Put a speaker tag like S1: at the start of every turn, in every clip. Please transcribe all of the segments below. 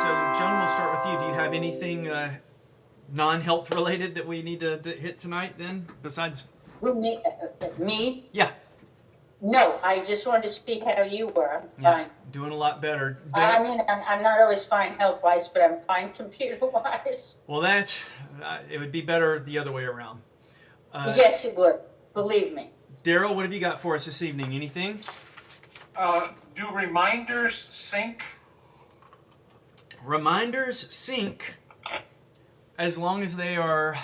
S1: So, Joan, we'll start with you. Do you have anything non-health related that we need to hit tonight then, besides...
S2: Who, me?
S1: Yeah.
S2: No, I just wanted to see how you were. I'm fine.
S1: Doing a lot better.
S2: I mean, I'm not always fine health-wise, but I'm fine computer-wise.
S1: Well, that's... it would be better the other way around.
S2: Yes, it would. Believe me.
S1: Daryl, what have you got for us this evening? Anything?
S3: Do reminders sync?
S1: Reminders sync as long as they are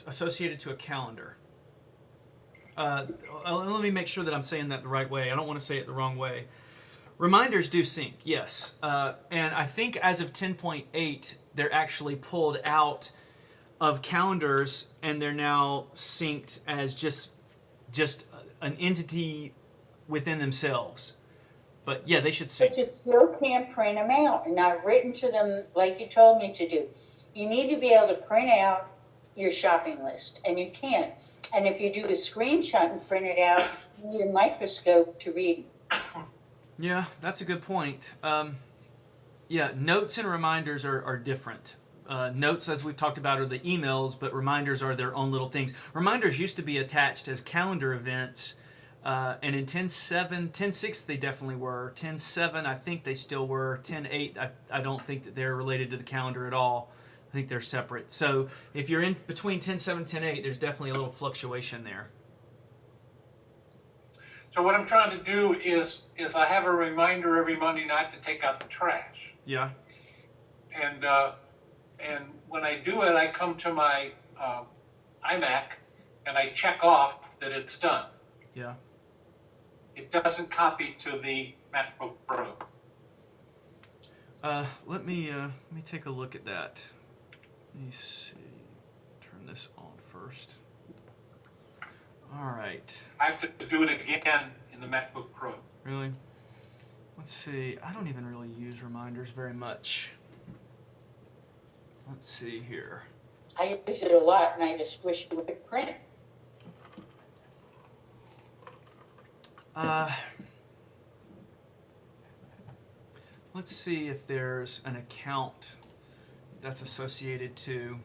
S1: associated to a calendar. Let me make sure that I'm saying that the right way. I don't want to say it the wrong way. Reminders do sync, yes. And I think as of 10.8, they're actually pulled out of calendars and they're now synced as just an entity within themselves. But yeah, they should sync.
S2: But you still can't print them out. And I've written to them like you told me to do. You need to be able to print out your shopping list, and you can't. And if you do a screenshot and print it out, you need a microscope to read.
S1: Yeah, that's a good point. Yeah, notes and reminders are different. Notes, as we've talked about, are the emails, but reminders are their own little things. Reminders used to be attached as calendar events, and in 10.7, 10.6 they definitely were. 10.7, I think they still were. 10.8, I don't think that they're related to the calendar at all. I think they're separate. So if you're in between 10.7 and 10.8, there's definitely a little fluctuation there.
S3: So what I'm trying to do is I have a reminder every Monday night to take out the trash.
S1: Yeah.
S3: And when I do it, I come to my iMac and I check off that it's done.
S1: Yeah.
S3: It doesn't copy to the MacBook Pro.
S1: Let me take a look at that. Let me see. Turn this on first. All right.
S3: I have to do it again in the MacBook Pro.
S1: Really? Let's see. I don't even really use reminders very much. Let's see here.
S2: I use it a lot, and I just wish you would print it.
S1: Let's see if there's an account that's associated to...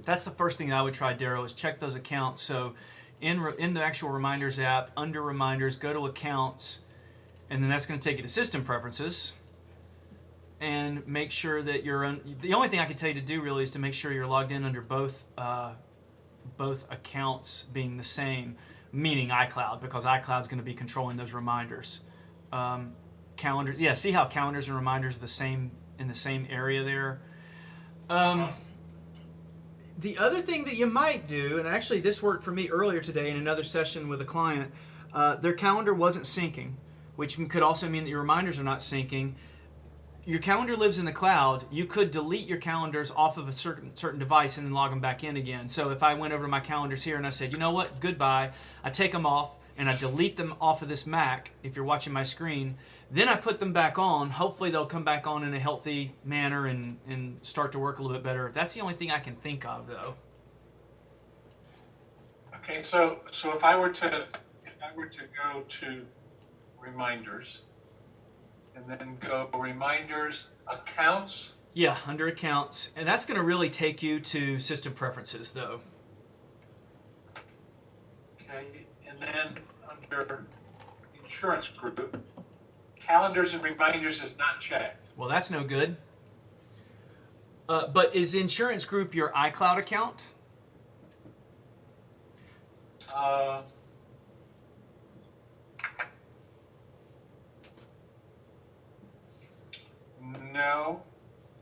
S1: That's the first thing I would try, Daryl, is check those accounts. So in the actual Reminders app, under Reminders, go to Accounts, and then that's going to take you to System Preferences. And make sure that you're... the only thing I can tell you to do, really, is to make sure you're logged in under both accounts being the same, meaning iCloud, because iCloud's going to be controlling those reminders. Calendars, yeah, see how calendars and reminders are the same in the same area there. The other thing that you might do, and actually this worked for me earlier today in another session with a client, their calendar wasn't syncing, which could also mean that your reminders are not syncing. Your calendar lives in the cloud. You could delete your calendars off of a certain device and then log them back in again. So if I went over to my calendars here and I said, you know what, goodbye, I take them off and I delete them off of this Mac, if you're watching my screen, then I put them back on. Hopefully they'll come back on in a healthy manner and start to work a little bit better. That's the only thing I can think of, though.
S3: Okay, so if I were to go to reminders and then go reminders accounts.
S1: Yeah, under accounts. And that's going to really take you to system preferences, though.
S3: Okay, and then under insurance group, calendars and reminders is not checked.
S1: Well, that's no good. But is insurance group your iCloud account?
S3: No.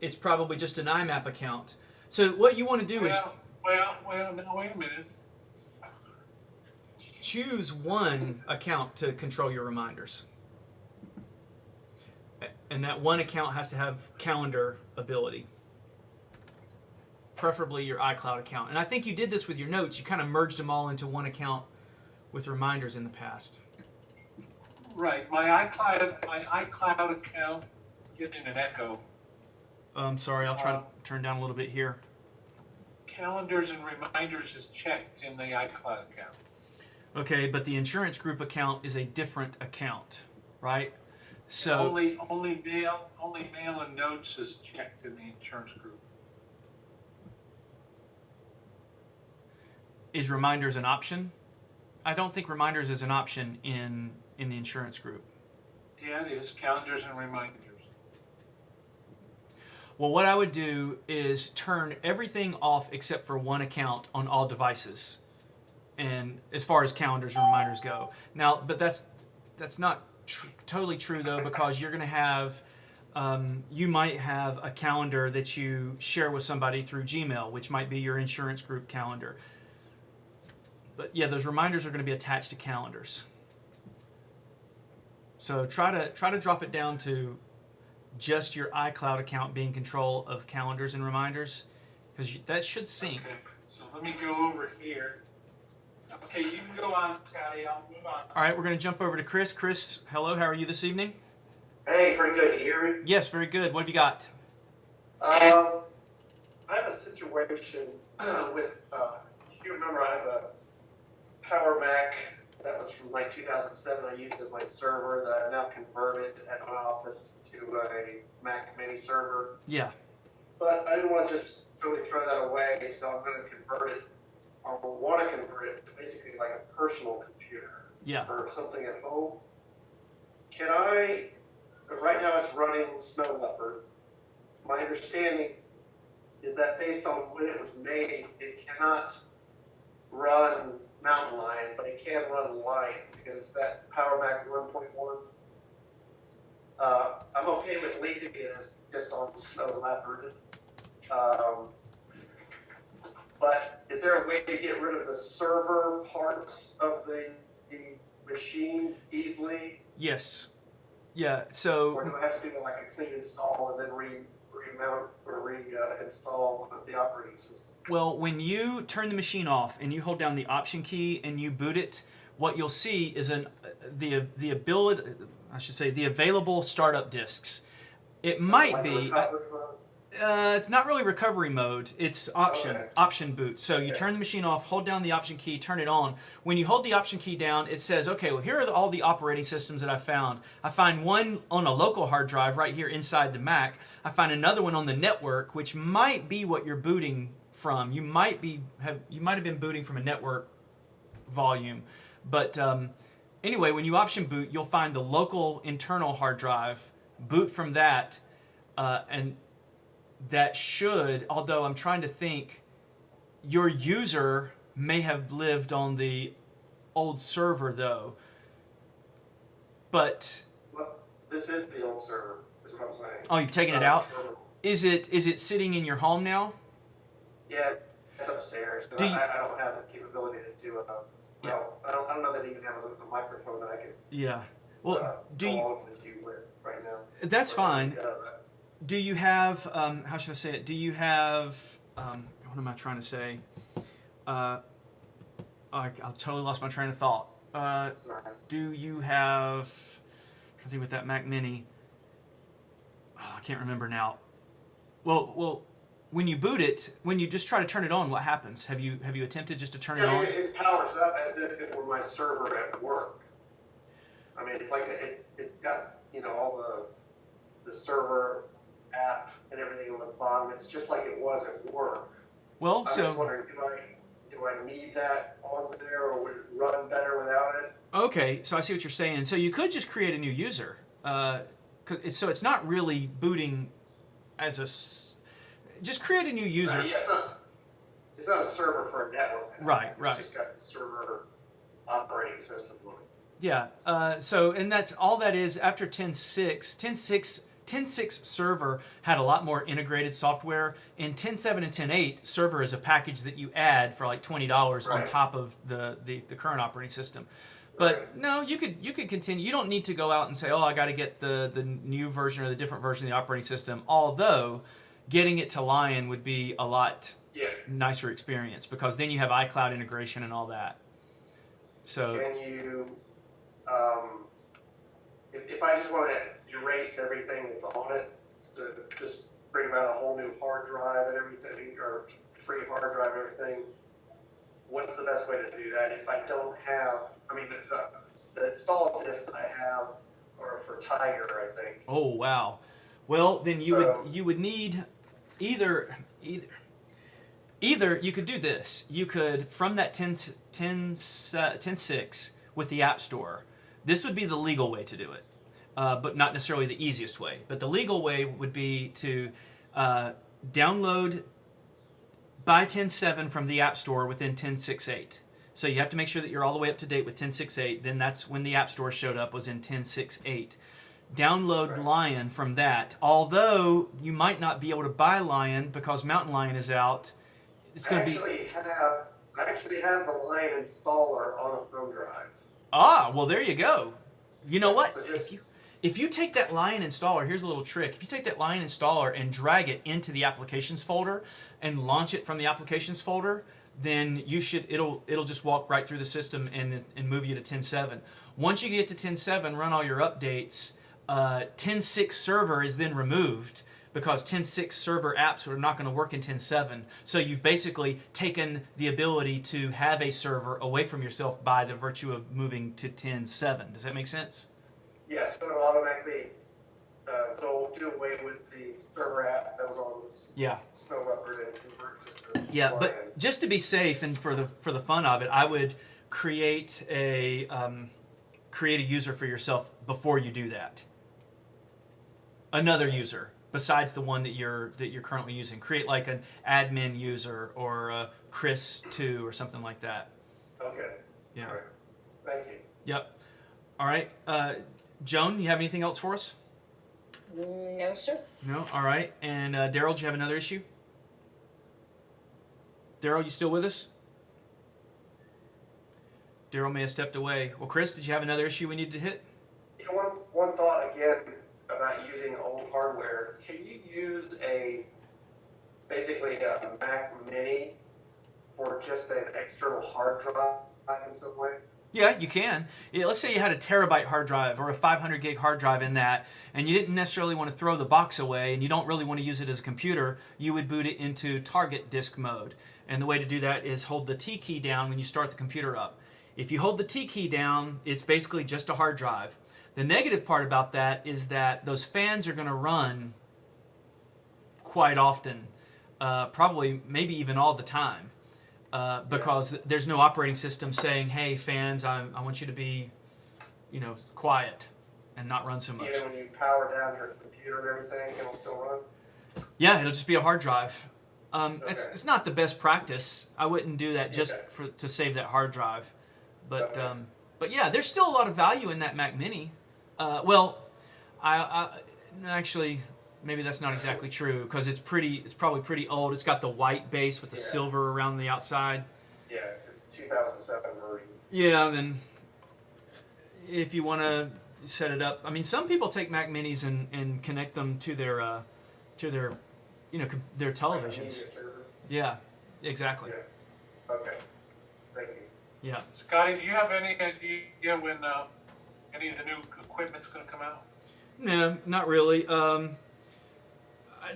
S1: It's probably just an IMAP account. So what you want to do is...
S3: Well, no, wait a minute.
S1: Choose one account to control your reminders. And that one account has to have calendar ability. Preferably your iCloud account. And I think you did this with your notes. You kind of merged them all into one account with reminders in the past.
S3: Right. My iCloud account, getting an echo.
S1: I'm sorry, I'll try to turn down a little bit here.
S3: Calendars and reminders is checked in the iCloud account.
S1: Okay, but the insurance group account is a different account, right? So
S3: Only mail and notes is checked in the insurance group.
S1: is reminders an option? I don't think reminders is an option in the insurance group.
S3: Yeah, it is, calendars and reminders.
S1: Well, what I would do is turn everything off except for one account on all devices, and as far as calendars and reminders go. Now, but that's not totally true though, because you're going to have you might have a calendar that you share with somebody through Gmail, which might be your insurance group calendar. But yeah, those reminders are going to be attached to calendars. So try to drop it down to just your iCloud account being in control of calendars and reminders, because that should sync.
S3: Okay, so let me go over here. Okay, you can go on, Scotty. I'll move on.
S1: All right, we're going to jump over to Chris. Chris, hello. How are you this evening?
S4: Hey, pretty good. You hear me?
S1: Yes, very good. What have you got?
S4: I have a situation with, you remember I have a Power Mac that was from like 2007 I used as my server that I've now converted at my office to a Mac mini server.
S1: Yeah.
S4: But I didn't want to just totally throw that away, so I'm going to convert it, or want to convert it to basically like a personal computer.
S1: Yeah.
S4: Or something at home. Can I, right now it's running Snow Leopard. My understanding is that based on when it was made, it cannot run Mountain Lion, but it can run Lion because it's that Power Mac 1.1. I'm okay with leaving it as just on Snow Leopard. But is there a way to get rid of the server parts of the machine easily?
S1: Yes. Yeah. So.
S4: Or do I have to do like a clean install and then remount or reinstall the operating system?
S1: Well, when you turn the machine off and you hold down the Option key and you boot it, what you'll see is the available startup disks. It might
S4: Like
S1: be.
S4: a
S1: It's not really recovery mode. It's
S4: Okay.
S1: option boot. So you
S4: Okay.
S1: turn the machine off, hold down the Option key, turn it on. When you hold the Option key down, it says, okay, well, here are all the operating systems that I found. I find one on a local hard drive right here inside the Mac. I find another one on the network, which might be what you're booting from. You might have been booting from a network volume. But anyway, when you Option boot, you'll find the local internal hard drive, boot from that, and that should, although I'm trying to think, your user may have lived on the old server though. But
S4: Well, this is the old server, is what I'm saying.
S1: oh, you've taken it out? Is it sitting in your home now?
S4: Yeah, it's upstairs.
S1: Do you-
S4: I don't have the capability to do well, I don't know that it even has a microphone that I can
S1: Yeah. Well, do you?
S4: go on with you with right now.
S1: That's fine.
S4: Uh,
S1: Do you have, how should I say it? Do you have, what am I trying to say? I totally lost my train of thought.
S4: sorry.
S1: Do you have, I think with that Mac Mini, I can't remember now. Well, when you boot it, when you just try to turn it on, what happens? Have you attempted just to turn it
S4: Yeah,
S1: on?
S4: it powers up as if it were my server at work. I mean, it's like it's got all the server app and everything on the bottom. It's just like it was at work.
S1: Well,
S4: I'm just
S1: so,
S4: wondering, do I need that on there, or would it run better without it?
S1: okay, so I see what you're saying. So you could just create a new user. So it's not really booting as just create a new user.
S4: Yeah, it's not a server for a network.
S1: Right.
S4: It's just got the server operating system on it.
S1: Yeah. And that's all that is after 10.6 server had a lot more integrated software. In 10.7 and 10.8, server is a package that you add for like $20 on
S4: Right.
S1: top of the current operating system. But
S4: Right.
S1: no, you could continue. You don't need to go out and say, oh, I got to get the new version or the different version of the operating system. Although getting it to Lion would be a lot
S4: Yeah.
S1: nicer experience, because then you have iCloud integration and all that. So
S4: Can you, if I just want to erase everything that's on it, to just bring about a whole new hard drive and everything, or free hard drive and everything, what's the best way to do that if I don't have, I mean, the install disk that I have or for Tiger, I think.
S1: Oh wow. Well, then you would need either you could do this. You could, from that 10.6 with the App Store, this would be the legal way to do it, but not necessarily the easiest way. But the legal way would be to download by 10.7 from the App Store within 10.6.8. So you have to make sure that you're all the way up to date with 10.6.8. Then that's when the App Store showed up, was in 10.6.8. Download Lion from that. Although you might not be able to buy Lion because Mountain Lion is out. It's going to be.
S4: I actually have the Lion installer on a thumb drive.
S1: Ah, well there you go. You know what?
S4: So just,
S1: if you take that Lion installer, here's a little trick. If you take that Lion installer and drag it into the applications folder and launch it from the applications folder, then it'll just walk right through the system and move you to 10.7. Once you get to 10.7, run all your updates. 10.6 server is then removed because 10.6 server apps are not going to work in 10.7. So you've basically taken the ability to have a server away from yourself by the virtue of moving to 10.7. Does that make sense?
S4: yes, so it'll automatically go do away with the server app that was on this Snow Leopard and convert just to Lion.
S1: But just to be safe and for the fun of it, I would create a user for yourself before you do that. Another user besides the one that you're currently using. Create like an admin user or a Chris2 or something like that.
S4: Okay.
S1: Yeah.
S4: All right. Thank you.
S1: Yep. All right. Joan, you have anything else for us?
S2: No, sir.
S1: No? All right. And Daryl, do you have another issue? Daryl, you still with us? Daryl may have stepped away. Well, Chris, did you have another issue we needed to hit?
S4: Yeah, one thought again about using old hardware. Can you use basically a Mac Mini for just an external hard drive in some way?
S1: Yeah, you can. Yeah, let's say you had a terabyte hard drive or a 500 gig hard drive in that, and you didn't necessarily want to throw the box away, and you don't really want to use it as a computer. You would boot it into target disk mode, and the way to do that is hold the T key down when you start the computer up. If you hold the T key down, it's basically just a hard drive. The negative part about that is that those fans are going to run quite often, probably maybe even all the time, because there's no operating system saying, "Hey, fans, I want you to be, quiet and not run so much."
S4: Even when you power down your computer and everything, it'll still run?
S1: Yeah, it'll just be a hard drive.
S4: Okay.
S1: It's not the best practice. I wouldn't do that just
S4: Okay.
S1: to save that hard drive. But
S4: Okay.
S1: but yeah, there's still a lot of value in that Mac Mini. Well, I actually maybe that's not exactly true because it's probably pretty old. It's got the white base with the silver around the outside.
S4: Yeah, it's 2007 version.
S1: Yeah, then if you want to set it up, I mean, some people take Mac Minis and connect them to their their
S4: Like a
S1: televisions.
S4: media server.
S1: Yeah, exactly.
S4: Yeah. Okay. Thank you.
S1: Yeah.
S3: Scotty, do you have any idea when any of the new equipment's going to come out?
S1: No, not really.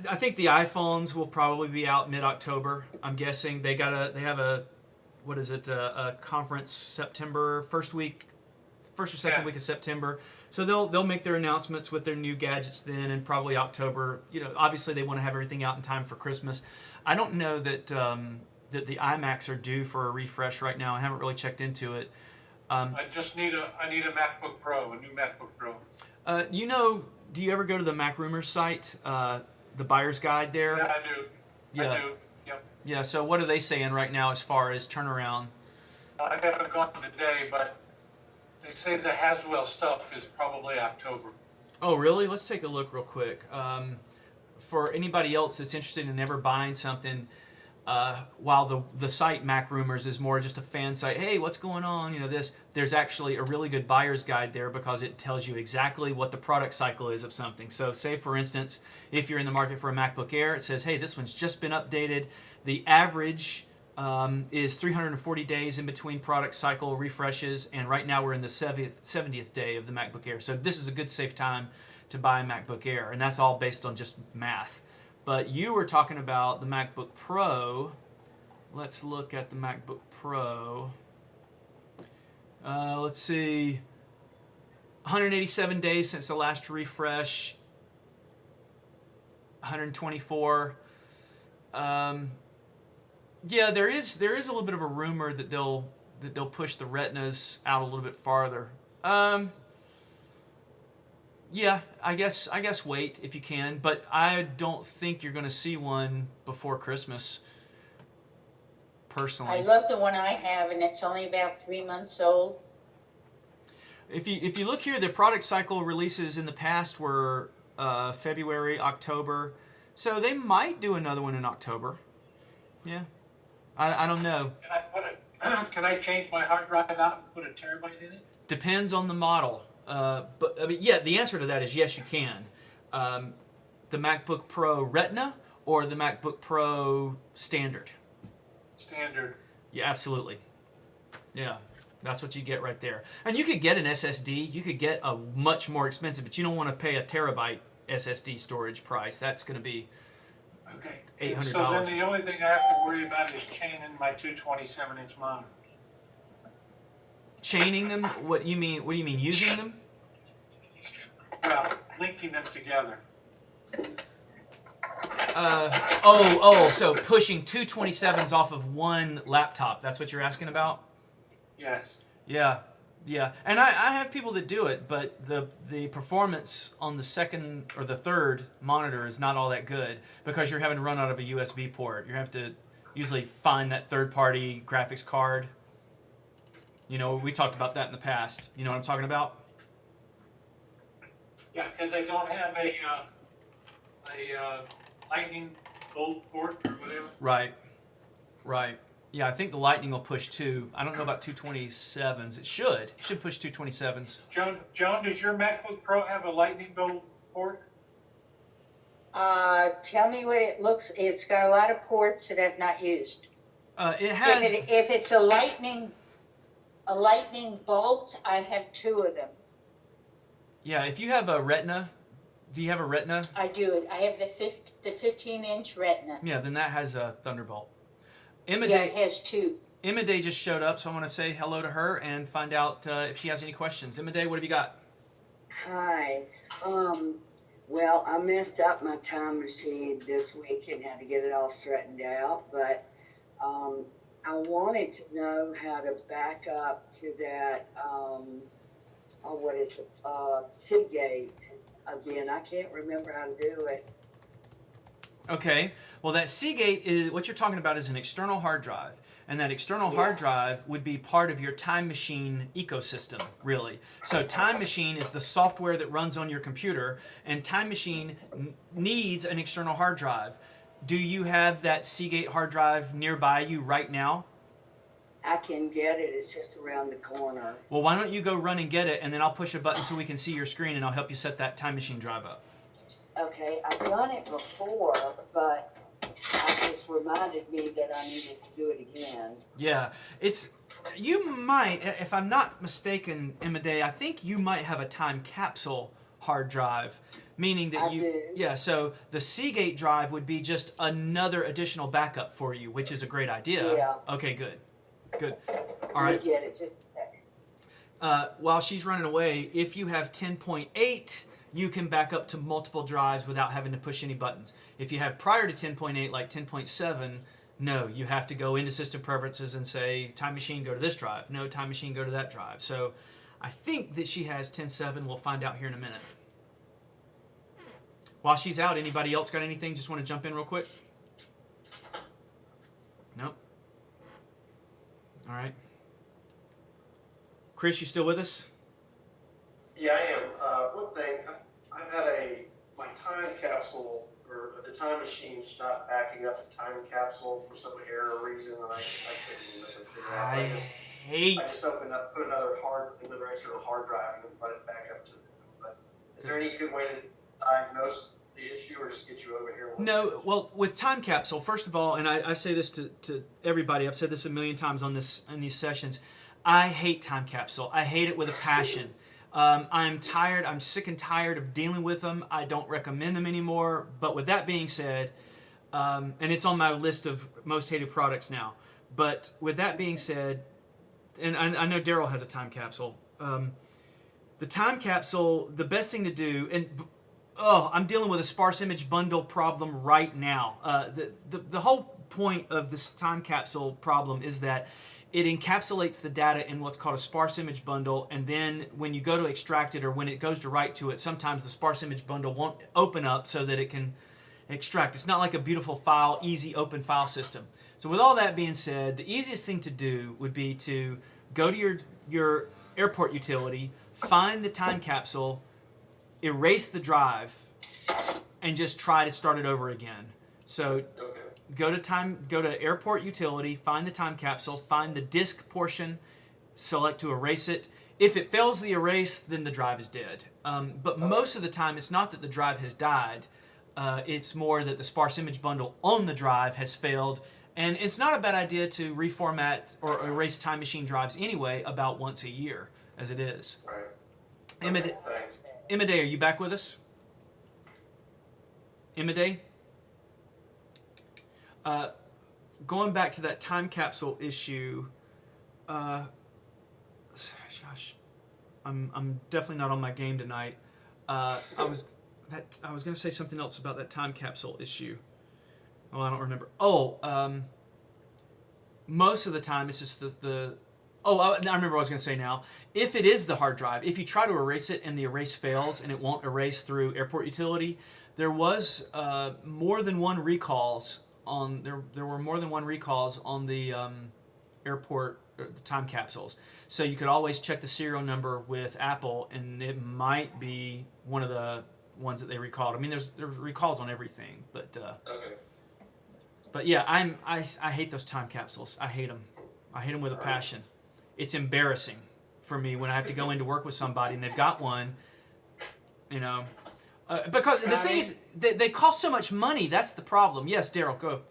S1: I think the iPhones will probably be out mid-October. I'm guessing they have a conference September first or second week of September. So they'll make their announcements with their new gadgets then, and probably October. Obviously they want to have everything out in time for Christmas. I don't know that that the iMacs are due for a refresh right now. I haven't really checked into it.
S3: I need a MacBook Pro, a new MacBook Pro.
S1: Do you ever go to the Mac Rumors site, the buyer's guide there?
S3: Yeah, I do.
S1: Yeah.
S3: I do. Yep.
S1: Yeah, so what are they saying right now as far as turnaround?
S3: I haven't gone today, but they say the Haswell stuff is probably October.
S1: Oh, really? Let's take a look real quick. For anybody else that's interested in ever buying something, while the site Mac Rumors is more just a fan site, hey, what's going on? There's actually a really good buyer's guide there because it tells you exactly what the product cycle is of something. So say, for instance, if you're in the market for a MacBook Air, it says, hey, this one's just been updated. The average is 340 days in between product cycle refreshes, and right now we're in the 70th day of the MacBook Air. So this is a good, safe time to buy a MacBook Air, and that's all based on just math. But you were talking about the MacBook Pro. Let's look at the MacBook Pro. Let's see. 187 days since the last refresh. 124. Yeah, there is a little bit of a rumor that they'll push the Retinas out a little bit farther. Yeah, I guess wait if you can, but I don't think you're going to see one before Christmas. Personally,
S2: I love the one I have, and it's only about 3 months old.
S1: if you look here, the product cycle releases in the past were February, October, so they might do another one in October. Yeah, I don't know.
S3: Can I change my hard drive out and put a terabyte in it?
S1: Depends on the model. But I mean, yeah, the answer to that is yes, you can. The MacBook Pro Retina or the MacBook Pro Standard.
S3: Standard.
S1: Yeah, absolutely. Yeah, that's what you get right there. And you could get an SSD. You could get a much more expensive, but you don't want to pay a terabyte SSD storage price. That's going to be
S3: Okay.
S1: $800.
S3: So then the only thing I have to worry about is chaining my two 27-inch monitors.
S1: Chaining them? What do you mean? Using them?
S3: Well, linking them together.
S1: So pushing two 27s off of one laptop. That's what you're asking about?
S3: Yes.
S1: Yeah. And I have people that do it, but the performance on the second or the third monitor is not all that good because you're having to run out of a USB port. You have to usually find that third-party graphics card. You know, we talked about that in the past. You know what I'm talking about?
S3: Yeah, because they don't have a lightning bolt port or whatever.
S1: Right. Yeah, I think the Lightning will push 2. I don't know about 227s. It should push 227s.
S3: Joan, does your MacBook Pro have a lightning bolt port?
S2: Tell me what it looks. It's got a lot of ports that I've not used.
S1: It has.
S2: If it's a lightning bolt, I have 2 of them.
S1: Yeah, if you have a Retina, do you have a Retina?
S2: I do. I have the 15-inch Retina.
S1: Yeah, then that has a Thunderbolt.
S2: Yeah, it has 2.
S1: Emma Day just showed up, so I want to say hello to her and find out if she has any questions. Emma Day, what have you got?
S5: Hi. Well, I messed up my time machine this week and had to get it all straightened out, but I wanted to know how to back up to that, Seagate again. I can't remember how to do it.
S1: Okay. Well, that Seagate is what you're talking about is an external hard drive. And that external hard drive would be part of your Time Machine ecosystem, really. So Time Machine is the software that runs on your computer, and Time Machine needs an external hard drive. Do you have that Seagate hard drive nearby you right now?
S5: I can get it. It's just around the corner.
S1: Well, why don't you go run and get it, and then I'll push a button so we can see your screen, and I'll help you set that Time Machine drive up.
S5: Okay, I've done it before, but I just reminded me that I needed to do it again.
S1: Yeah, you might, if I'm not mistaken, Emma Day, I think you might have a time capsule hard drive, meaning that
S5: I do.
S1: Yeah, so the Seagate drive would be just another additional backup for you, which is a great idea.
S5: Yeah.
S1: Okay, good. All
S5: Let
S1: right.
S5: me get it just a second.
S1: While she's running away, if you have 10.8, you can back up to multiple drives without having to push any buttons. If you have prior to 10.8, like 10.7, no, you have to go into System Preferences and say, Time Machine, go to this drive. No, Time Machine, go to that drive. So I think that she has 10.7. We'll find out here in a minute. While she's out, anybody else got anything? Just want to jump in real quick? Nope. All right. Chris, you still with us?
S4: Yeah, I am. One thing, I've had my time capsule, or the time machine stopped backing up the time capsule for some error reason, and I couldn't figure it out. I just put another external hard drive and then let it back up to them. But is there any good way to diagnose the issue or just get you over here?
S1: No, well, with time capsule, first of all, and I say this to everybody, I've said this a million times in these sessions, I hate time capsule. I hate it with a passion. I'm tired. I'm sick and tired of dealing with them. I don't recommend them anymore. But with that being said, and it's on my list of most hated products now. But with that being said, and I know Daryl has a time capsule. The time capsule, the best thing to do, and I'm dealing with a sparse image bundle problem right now. The whole point of this time capsule problem is that it encapsulates the data in what's called a sparse image bundle, and then when you go to extract it or when it goes to write to it, sometimes the sparse image bundle won't open up so that it can extract. It's not like a beautiful file, easy open file system. So with all that being said, the easiest thing to do would be to go to your airport utility, find the time capsule, erase the drive, and just try to start it over again. So go to airport utility, find the time capsule, find the disk portion, select to erase it. If it fails the erase, then the drive is dead. But most of the time, it's not that the drive has died. It's more that the sparse image bundle on the drive has failed. And it's not a bad idea to reformat or erase Time Machine drives anyway about once a year, as it is.
S4: Right.
S1: Imade,
S4: Thanks.
S1: Imade, are you back with us? Imade? Going back to that time capsule issue, gosh, I'm definitely not on my game tonight. I was going to say something else about that time capsule issue. Oh, I don't remember. Most of the time it's just I remember what I was going to say now. If it is the hard drive, if you try to erase it and the erase fails and it won't erase through airport utility, there was more than one recalls on there were more than one recalls on the airport the time capsules. So you could always check the serial number with Apple, and it might be one of the ones that they recalled. I mean, there's recalls on everything, but
S4: Okay.
S1: but yeah, I hate those time capsules. I hate them. I hate them with a passion. It's embarrassing for me when I have to go into work with somebody and they've got one, you know, because the thing is they cost so much money. That's the problem. Yes, Daryl, go.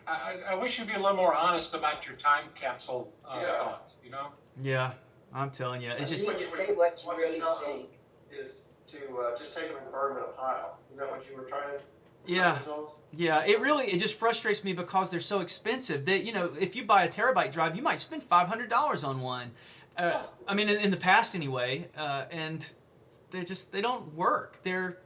S3: I wish you'd be a little more honest about your time capsule thoughts, you know?
S1: Yeah, I'm telling you, it's just.
S5: You need to say what you really
S4: tell us
S5: think.
S4: is to just take them and burn them in a pile. Is that what you were trying to
S1: Yeah.
S4: tell us?
S1: Yeah, it just frustrates me because they're so expensive. That if you buy a terabyte drive, you might spend $500 on one. I mean, in the past anyway, and they don't work. They're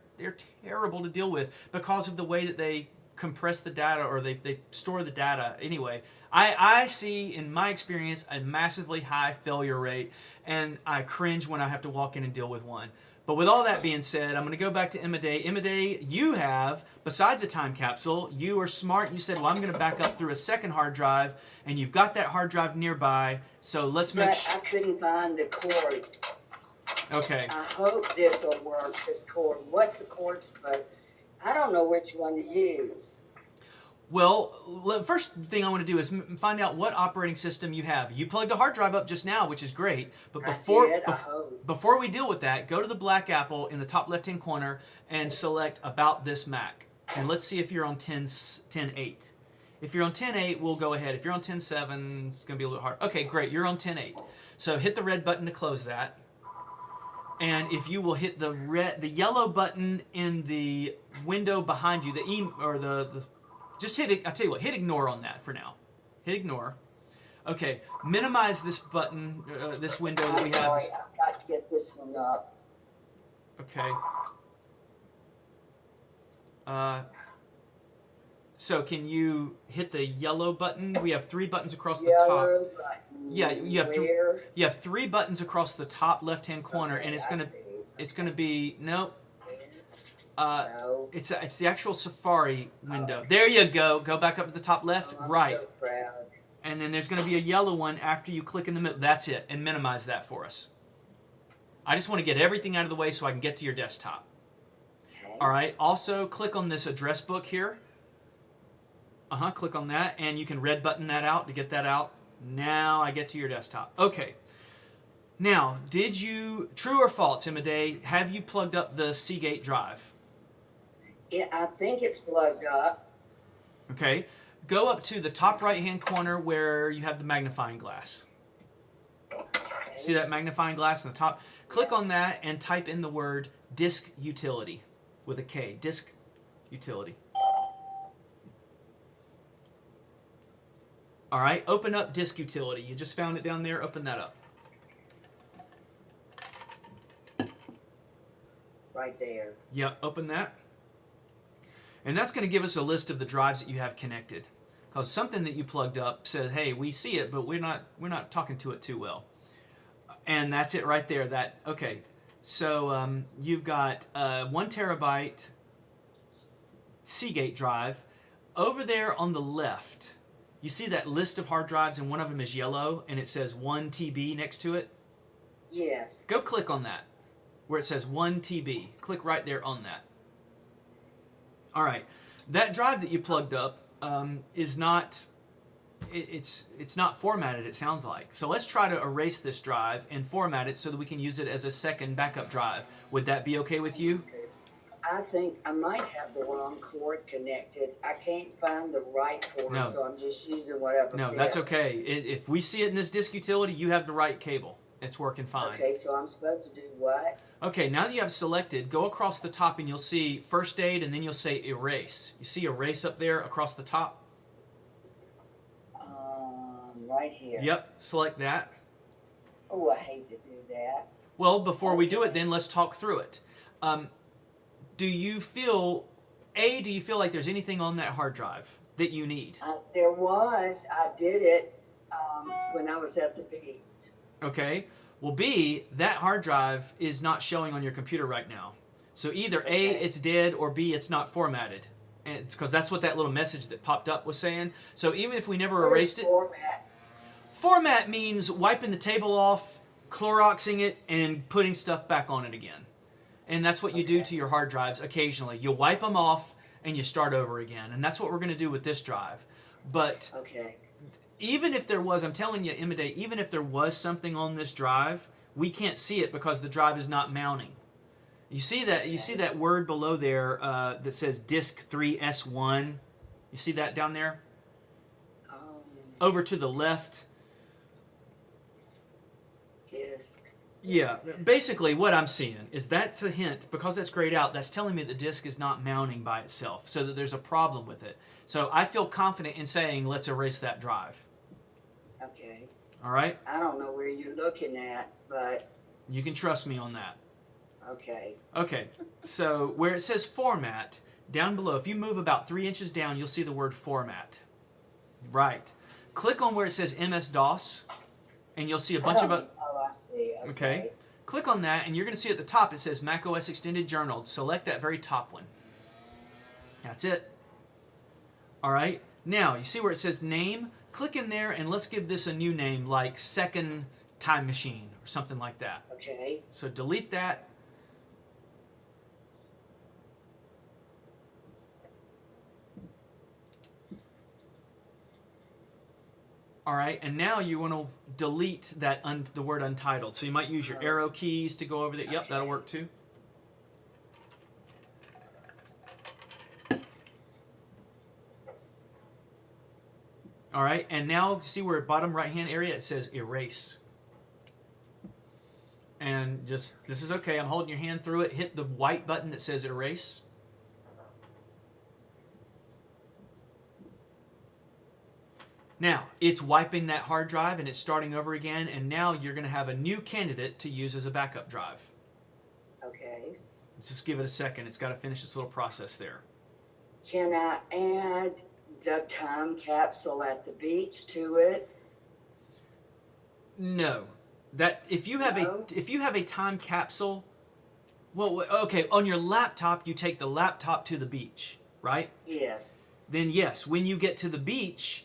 S1: terrible to deal with because of the way that they compress the data or they store the data. Anyway, I see in my experience a massively high failure rate, and I cringe when I have to walk in and deal with one. But with all that being said, I'm going to go back to Imade. Imade, you have, besides a time capsule, you are smart. You said, well, I'm going to back up through a second hard drive, and you've got that hard drive nearby. So let's make sure.
S5: I couldn't find the cord.
S1: Okay.
S5: I hope this will work, this cord. What's the cord but I don't know which one to use.
S1: Well, the first thing I want to do is find out what operating system you have. You plugged a hard drive up just now, which is great. But before we deal with that, go to the black apple in the top left-hand corner and select About This Mac. And let's see if you're on 10.8. If you're on 10.8, we'll go ahead. If you're on 10.7, it's going to be a little hard. Okay, great. You're on 10.8. So hit the red button to close that. And if you will hit the yellow button in the window behind you, just hit it. I tell you what, hit ignore on that for now. Hit ignore. Okay, minimize this button, this window that we have.
S5: Sorry, I've got to get this one up.
S1: Okay. So can you hit the yellow button? We have 3 buttons across the top.
S5: Yellow button.
S1: Yeah, you have
S5: Where?
S1: you have 3 buttons across the top left-hand corner, and it's gonna be nope.
S5: No.
S1: It's the actual Safari window. There you go. Go back up to the top left,
S5: I'm
S1: right.
S5: so proud.
S1: And then there's going to be a yellow one after you click in the middle. That's it. And minimize that for us. I just want to get everything out of the way so I can get to your desktop.
S5: Okay.
S1: All right. Also, click on this address book here. Click on that. And you can red button that out to get that out. Now I get to your desktop. Okay. Now, true or false, Imade, have you plugged up the Seagate drive?
S5: I think it's plugged up.
S1: Okay. Go up to the top right-hand corner where you have the magnifying glass. See that magnifying glass in the top? Click on that and type in the word disk utility with a K. Disk utility. All right. Open up disk utility. You just found it down there. Open that up.
S5: right there.
S1: Yep, open that. And that's going to give us a list of the drives that you have connected. Because something that you plugged up says, hey, we see it, but we're not talking to it too well. And that's it right there. Okay. So you've got 1 terabyte Seagate drive. Over there on the left, you see that list of hard drives, and one of them is yellow, and it says 1 TB next to it?
S5: Yes.
S1: Go click on that, where it says 1 TB. Click right there on that. All right. That drive that you plugged up is not... It's not formatted, it sounds like. So let's try to erase this drive and format it so that we can use it as a second backup drive. Would that be okay with you?
S5: I think I might have the wrong cord connected. I can't find the right cord,
S1: No.
S5: so I'm just using whatever.
S1: No, that's okay. If we see it in this disk utility, you have the right cable. It's working fine.
S5: Okay, so I'm supposed to do what?
S1: Okay, now that you have selected, go across the top and you'll see first aid, and then you'll say erase. You see erase up there across the top?
S5: Right here.
S1: Yep, select that.
S5: Oh, I hate to do that.
S1: Well, before we do it, then let's talk through it. Do you feel like there's anything on that hard drive that you need?
S5: There was. I did it when I was at the beach.
S1: Okay. Well, B, that hard drive is not showing on your computer right now. So either A, it's dead, or B, it's not formatted. And it's because that's what that little message that popped up was saying. So even if we never erased it... Format means wiping the table off, Cloroxing it, and putting stuff back on it again. And that's what you do to your hard drives occasionally. You wipe them off, and you start over again. And that's what we're going to do with this drive. But even if there was, I'm telling you, Imade, even if there was something on this drive, we can't see it because the drive is not mounting. You see that word below there that says disk 3S1? You see that down there? Over to the left. Yeah, basically what I'm seeing is that's a hint, because that's grayed out, that's telling me the disk is not mounting by itself, so that there's a problem with it. So I feel confident in saying let's erase that drive.
S5: Okay.
S1: All right?
S5: I don't know where you're looking at, but...
S1: You can trust me on that.
S5: Okay. Okay,
S1: so where it says format, down below, if you move about 3 inches down, you'll see the word format. Right. Click on where it says MS-DOS, and you'll see a bunch of...
S5: I see.
S1: Okay. Click on that, and you're going to see at the top it says macOS Extended Journal. Select that very top one. That's it. All right. Now, you see where it says name? Click in there, and let's give this a new name, like Second Time Machine, or something like that.
S5: Okay.
S1: So delete that. All right, and now you want to delete that the word untitled. So you might use your arrow keys to go over that. Yep, that'll work too. All right, and now see where bottom right-hand area it says erase. And just, this is okay, I'm holding your hand through it. Hit the white button that says erase. Now, it's wiping that hard drive and it's starting over again, and now you're going to have a new candidate to use as a backup drive.
S5: Okay.
S1: Let's just give it a second. It's got to finish this little process there.
S5: Can I add the time capsule at the beach to it?
S1: No. That if you have a time capsule, well, okay, on your laptop you take the laptop to the beach, right?
S5: Yes.
S1: Then yes, when you get to the beach,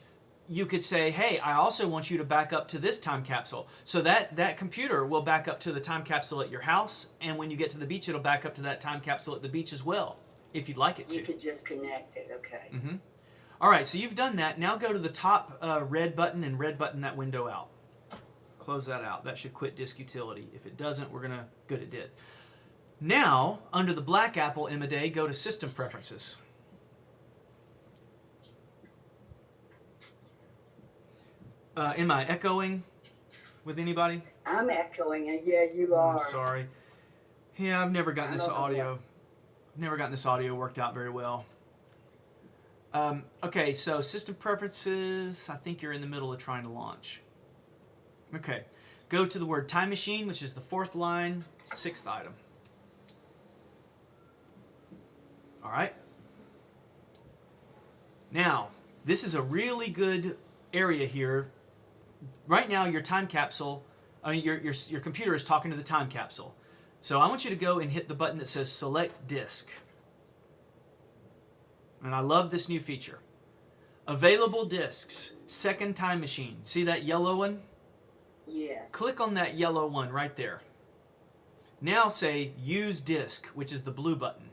S1: you could say, hey, I also want you to back up to this time capsule. So that computer will back up to the time capsule at your house, and when you get to the beach, it'll back up to that time capsule at the beach as well, if you'd like it to.
S5: You could just connect it, okay.
S1: Mm-hmm. All right, so you've done that. Now go to the top red button and red button that window out. Close that out. That should quit disk utility. If it doesn't, we're going to... Good, it did. Now, under the black apple Imade, go to System Preferences. Am I echoing with anybody?
S5: I'm echoing, and yeah, you are.
S1: I'm sorry. Yeah, I've never gotten this audio. Never gotten this audio worked out very well. Okay, so System Preferences. I think you're in the middle of trying to launch. Okay, go to the word Time Machine, which is the 4th line, 6th item. All right. Now, this is a really good area here. Right now, your time capsule, your computer is talking to the time capsule. So I want you to go and hit the button that says Select Disk. And I love this new feature. Available disks, second time machine. See that yellow one?
S5: Yes.
S1: Click on that yellow one right there. Now say Use Disk, which is the blue button.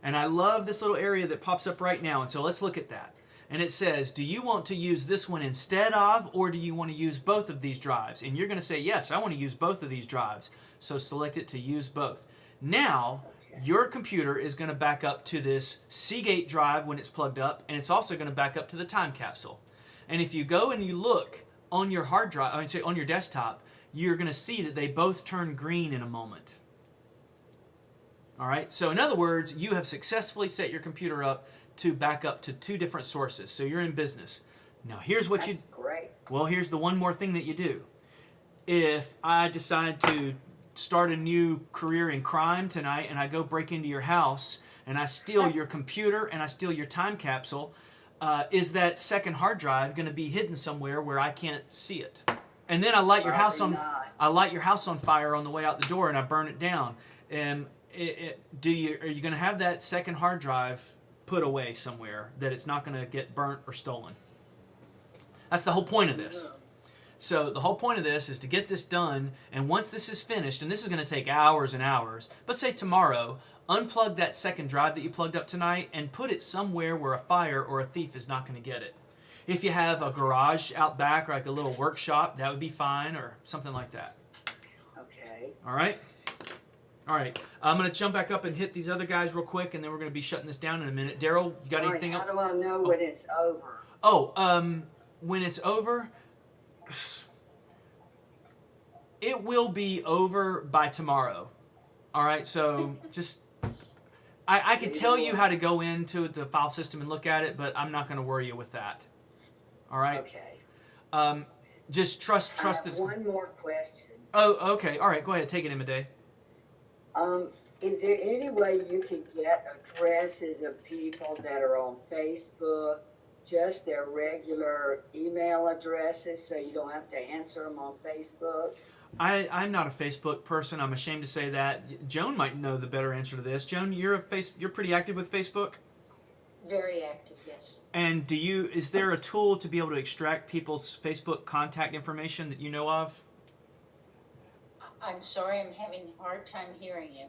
S1: And I love this little area that pops up right now. And so let's look at that. And it says, do you want to use this one instead of, or do you want to use both of these drives? And you're going to say, yes, I want to use both of these drives. So select it to use both. Now, your computer is going to back up to this Seagate drive when it's plugged up, and it's also going to back up to the time capsule. And if you go and you look on your hard drive, on your desktop, you're going to see that they both turn green in a moment. All right, so in other words, you have successfully set your computer up to back up to two different sources. So you're in business. Now here's what
S5: That's great.
S1: well, here's the one more thing that you do. If I decide to start a new career in crime tonight and I go break into your house and I steal your computer and I steal your time capsule, is that second hard drive going to be hidden somewhere where I can't see it? And then I light your house on fire on the way out the door and I burn it down. And are you going to have that second hard drive put away somewhere that it's not going to get burnt or stolen? That's the whole point of this. So the whole point of this is to get this done, and once this is finished, and this is going to take hours and hours, but say tomorrow, unplug that second drive that you plugged up tonight and put it somewhere where a fire or a thief is not going to get it. If you have a garage out back or like a little workshop, that would be fine, or something like that.
S5: Okay.
S1: All right? All right. I'm going to jump back up and hit these other guys real quick, and then we're going to be shutting this down in a minute. Daryl, you got anything else?
S5: How do I know when it's over?
S1: When it's over, it will be over by tomorrow. All right, so just I could tell you how to go into the file system and look at it, but I'm not going to worry you with that. All right.
S5: Okay.
S1: Just trust
S5: I have
S1: that.
S5: one more question.
S1: Oh, okay. All right. Go ahead. Take it, Imade.
S5: Is there any way you can get addresses of people that are on Facebook, just their regular email addresses, so you don't have to answer them on Facebook?
S1: I'm not a Facebook person. I'm ashamed to say that. Joan might know the better answer to this. Joan, you're pretty active with Facebook?
S2: Very active, yes.
S1: And is there a tool to be able to extract people's Facebook contact information that you know of?
S2: I'm sorry, I'm having a hard time hearing you.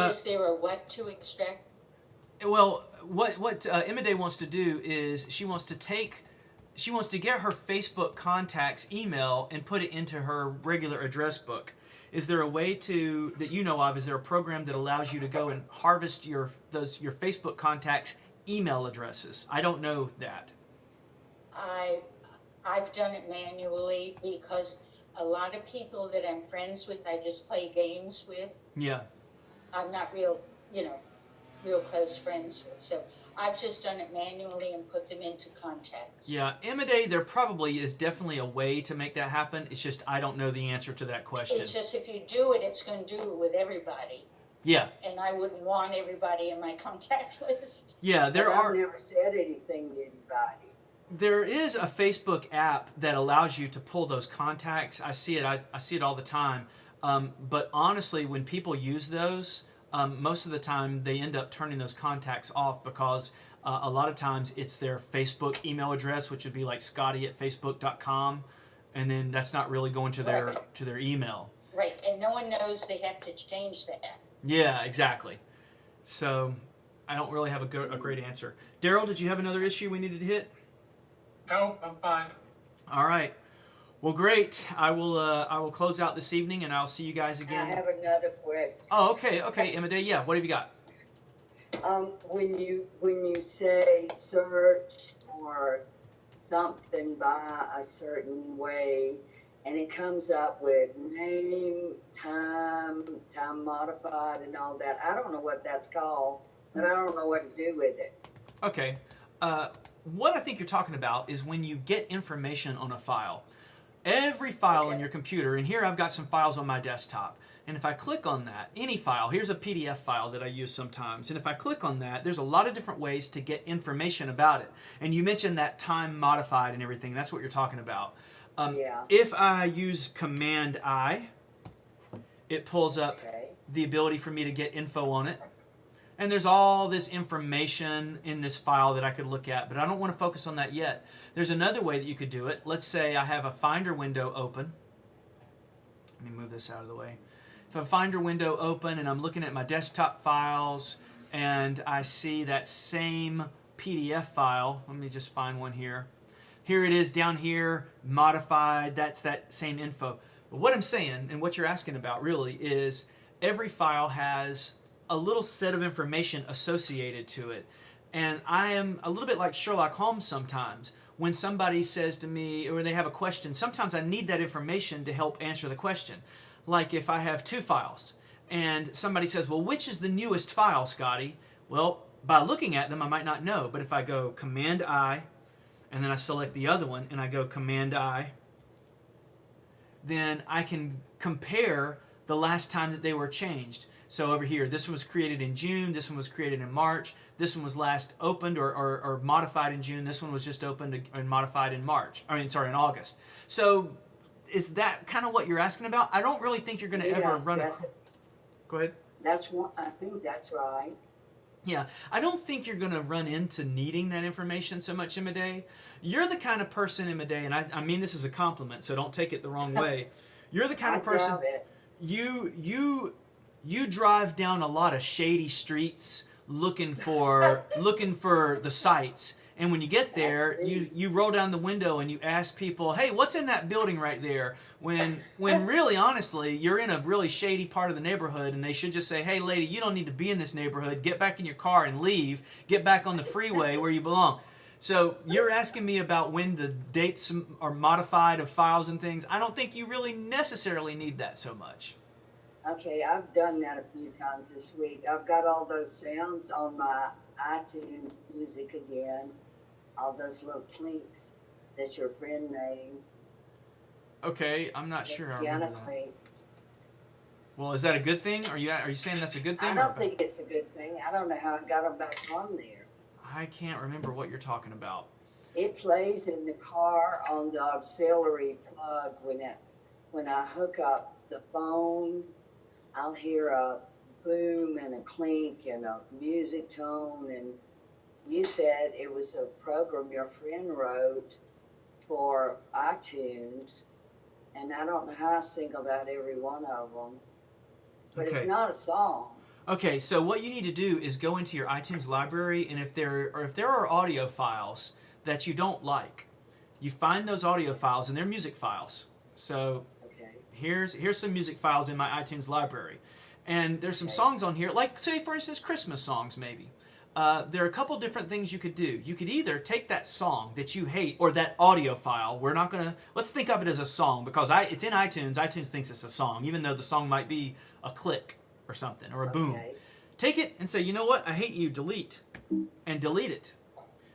S2: Is there a what to extract?
S1: Well, what Imade wants to do is she wants to get her Facebook contacts email and put it into her regular address book. Is there a way that you know of? Is there a program that allows you to go and harvest your Facebook contacts' email addresses? I don't know that.
S2: I've done it manually because a lot of people that I'm friends with, I just play games with.
S1: Yeah.
S2: I'm not real close friends with. So I've just done it manually and put them into contacts.
S1: Yeah, Imade, there probably is definitely a way to make that happen. It's just I don't know the answer to that question.
S2: It's just if you do it, it's going to do it with everybody.
S1: Yeah.
S2: And I wouldn't want everybody in my contact list.
S1: Yeah,
S5: I've never said anything to anybody.
S1: There is a Facebook app that allows you to pull those contacts. I see it. I see it all the time. But honestly, when people use those, most of the time they end up turning those contacts off because a lot of times it's their Facebook email address, which would be like Scotty@facebook.com, and then that's not really going to their email.
S2: Right, and no one knows they have to change that.
S1: Yeah, exactly. So I don't really have a great answer. Daryl, did you have another issue we needed to hit?
S3: No, I'm fine.
S1: All right. Well, great. I will close out this evening, and I'll see you guys again.
S5: I have another question.
S1: Oh, okay, Imade. Yeah, what have you got?
S5: When you say search for something by a certain way, and it comes up with name, time modified, and all that, I don't know what that's called, but I don't know what to do with it.
S1: Okay. What I think you're talking about is when you get information on a file. Every file in your computer, and here I've got some files on my desktop. And if I click on that, any file, here's a PDF file that I use sometimes. And if I click on that, there's a lot of different ways to get information about it. And you mentioned that time modified and everything. That's what you're talking about.
S5: Yeah.
S1: If I use Command I, it pulls up
S5: Okay.
S1: the ability for me to get info on it. And there's all this information in this file that I could look at, but I don't want to focus on that yet. There's another way that you could do it. Let's say I have a Finder window open. Let me move this out of the way. If I have a Finder window open and I'm looking at my desktop files and I see that same PDF file, let me just find one here. Here it is down here, modified, that's that same info. But what I'm saying, and what you're asking about really, is every file has a little set of information associated to it. And I am a little bit like Sherlock Holmes sometimes. When somebody says to me, or they have a question, sometimes I need that information to help answer the question. Like if I have two files, and somebody says, well, which is the newest file, Scotty? Well, by looking at them, I might not know. But if I go Command I, and then I select the other one, and I go Command I, then I can compare the last time that they were changed. So over here, this one was created in June, this one was created in March, this one was last opened or modified in June, this one was just opened and modified in in August. So is that kind of what you're asking about? I don't really think you're going to ever run across... Go ahead.
S5: That's one. I think that's right.
S1: Yeah, I don't think you're going to run into needing that information so much, Imade. You're the kind of person, Imade, and I mean this as a compliment, so don't take it the wrong way. You're the kind of person...
S5: doubt it.
S1: You drive down a lot of shady streets looking for the sites, and when you get there, you roll down the window and you ask people, "Hey, what's in that building right there?" When really, honestly, you're in a really shady part of the neighborhood, and they should just say, "Hey, lady, you don't need to be in this neighborhood. Get back in your car and leave. Get back on the freeway where you belong." So you're asking me about when the dates are modified of files and things. I don't think you really necessarily need that so much.
S5: Okay, I've done that a few times this week. I've got all those sounds on my iTunes music again, all those little clinks that your friend made.
S1: Okay, I'm not sure I
S5: Piano
S1: remember that.
S5: clinks.
S1: Well, is that a good thing? Are you saying that's a good thing?
S5: I don't think it's a good thing. I don't know how I got them back on there.
S1: I can't remember what you're talking about.
S5: It plays in the car on the auxiliary plug when I hook up the phone. I'll hear a boom and a clink and a music tone, and you said it was a program your friend wrote for iTunes, and I don't know how I singled out every one of them, but
S1: Okay.
S5: It's not a song.
S1: Okay, so what you need to do is go into your iTunes library, and if there are audio files that you don't like, you find those audio files, and they're music files. So
S5: Okay.
S1: here's some music files in my iTunes library, and there's some songs on here, like say for instance Christmas songs maybe. There are a couple different things you could do. You could either take that song that you hate or that audio file. Let's think of it as a song because it's in iTunes. iTunes thinks it's a song, even though the song might be a click or something or a boom.
S5: Okay.
S1: Take it and say, you know what? I hate you. Delete, and delete it.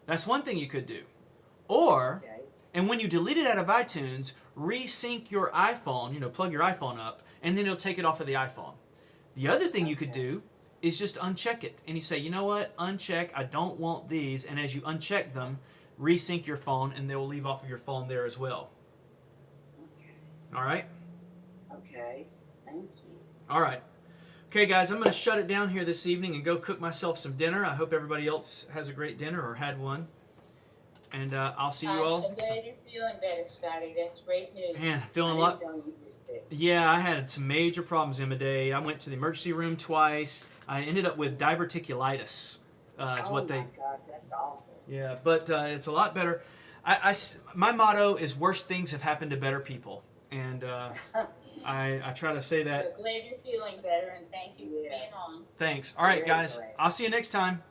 S1: That's one thing you could do. Or,
S5: Okay.
S1: and when you delete it out of iTunes, resync your iPhone. Plug your iPhone up, and then it'll take it off of the iPhone. The other thing you could do is just uncheck it. And you say, you know what? Uncheck. I don't want these. And as you uncheck them, resync your phone, and they will leave off of your phone there as well.
S5: Okay.
S1: All right?
S5: Okay. Thank you.
S1: All right. Okay, guys, I'm going to shut it down here this evening and go cook myself some dinner. I hope everybody else has a great dinner or had one. And I'll see you
S2: I'm
S1: all.
S2: so glad you're feeling better, Scotty. That's great news.
S1: Man, feeling a
S5: I
S1: lot.
S5: didn't know you were sick.
S1: Yeah, I had some major problems in my day. I went to the emergency room twice. I ended up with diverticulitis. Is
S5: Oh
S1: what they.
S5: my gosh, that's awful.
S1: Yeah, but it's a lot better. My motto is worse things have happened to better people, and I try to say that.
S2: So glad you're feeling better, and thank you for
S5: Yeah.
S2: being on.
S1: Thanks. All right,
S5: Very
S1: guys.
S5: great.
S1: I'll see you next time.